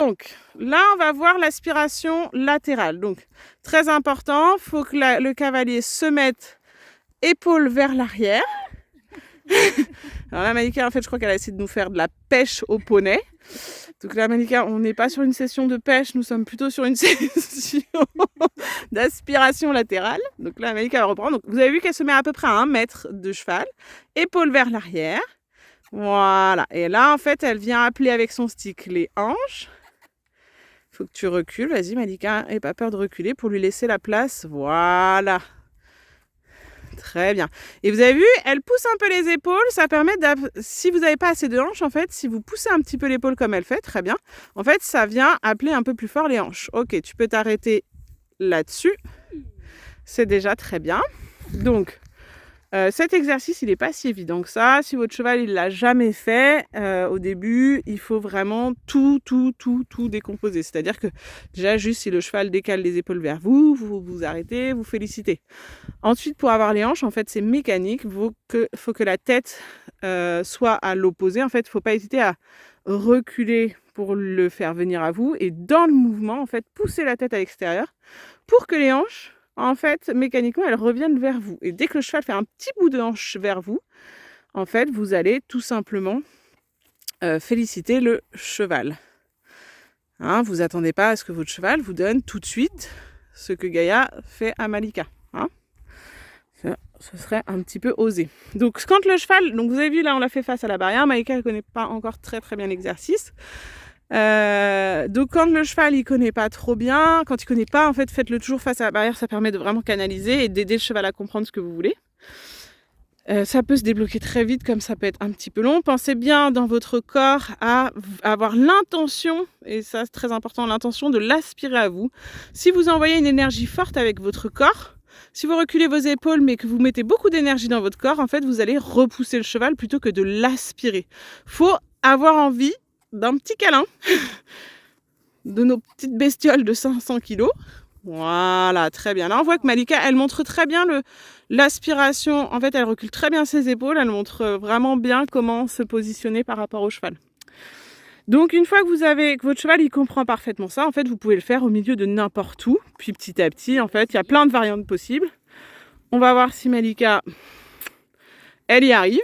Donc, là, on va voir l'aspiration latérale. Donc, très important, il faut que le cavalier se mette épaule vers l'arrière. Alors là, Malika, en fait, je crois qu'elle a essayé de nous faire de la pêche au poney. Donc là, Malika, on n'est pas sur une session de pêche, nous sommes plutôt sur une session d'aspiration latérale. Donc là, Malika va reprendre. Donc, vous avez vu qu'elle se met à peu près à 1 mètre de cheval, épaule vers l'arrière. Voilà. Et là, en fait, elle vient appeler avec son stick les hanches. Il faut que tu recules. Vas-y, Malika, n'aie pas peur de reculer pour lui laisser la place. Voilà. Très bien. Et vous avez vu, elle pousse un peu les épaules. Ça permet, si vous n'avez pas assez de hanches, en fait, si vous poussez un petit peu l'épaule comme elle fait, très bien. En fait, ça vient appeler un peu plus fort les hanches. Ok, tu peux t'arrêter là-dessus. C'est déjà très bien. Donc, cet exercice, il n'est pas si évident que ça. Si votre cheval, il ne l'a jamais fait, au début, il faut vraiment tout décomposer. C'est-à-dire que déjà, juste si le cheval décale les épaules vers vous, vous arrêtez, vous félicitez. Ensuite, pour avoir les hanches, en fait, c'est mécanique. Il faut que la tête soit à l'opposé. En fait, il ne faut pas hésiter à reculer pour le faire venir à vous. Et dans le mouvement, en fait, pousser la tête à l'extérieur pour que les hanches, en fait, mécaniquement, elles reviennent vers vous. Et dès que le cheval fait un petit bout de hanche vers vous, en fait, vous allez tout simplement féliciter le cheval. Hein, vous attendez pas à ce que votre cheval vous donne tout de suite ce que Gaïa fait à Malika. Hein, ce serait un petit peu osé. Donc, quand le cheval, donc vous avez vu là, on l'a fait face à la barrière. Malika ne connaît pas encore très bien l'exercice. Donc quand le cheval il connaît pas trop bien, quand il connaît pas, en fait, faites-le toujours face à la barrière, ça permet de vraiment canaliser et d'aider le cheval à comprendre ce que vous voulez. Ça peut se débloquer très vite, comme ça peut être un petit peu long. Pensez bien dans votre corps à avoir l'intention, et ça c'est très important, l'intention de l'aspirer à vous. Si vous envoyez une énergie forte avec votre corps, si vous reculez vos épaules mais que vous mettez beaucoup d'énergie dans votre corps, en fait vous allez repousser le cheval plutôt que de l'aspirer. Faut avoir envie d'un petit câlin de nos petites bestioles de 500 kg. Voilà, très bien. Là, on voit que Malika, elle montre très bien l'aspiration. En fait, elle recule très bien ses épaules. Elle montre vraiment bien comment se positionner par rapport au cheval. Donc, une fois que votre cheval, il comprend parfaitement ça, en fait, vous pouvez le faire au milieu de n'importe où. Puis, petit à petit, en fait, il y a plein de variantes possibles. On va voir si Malika, elle y arrive.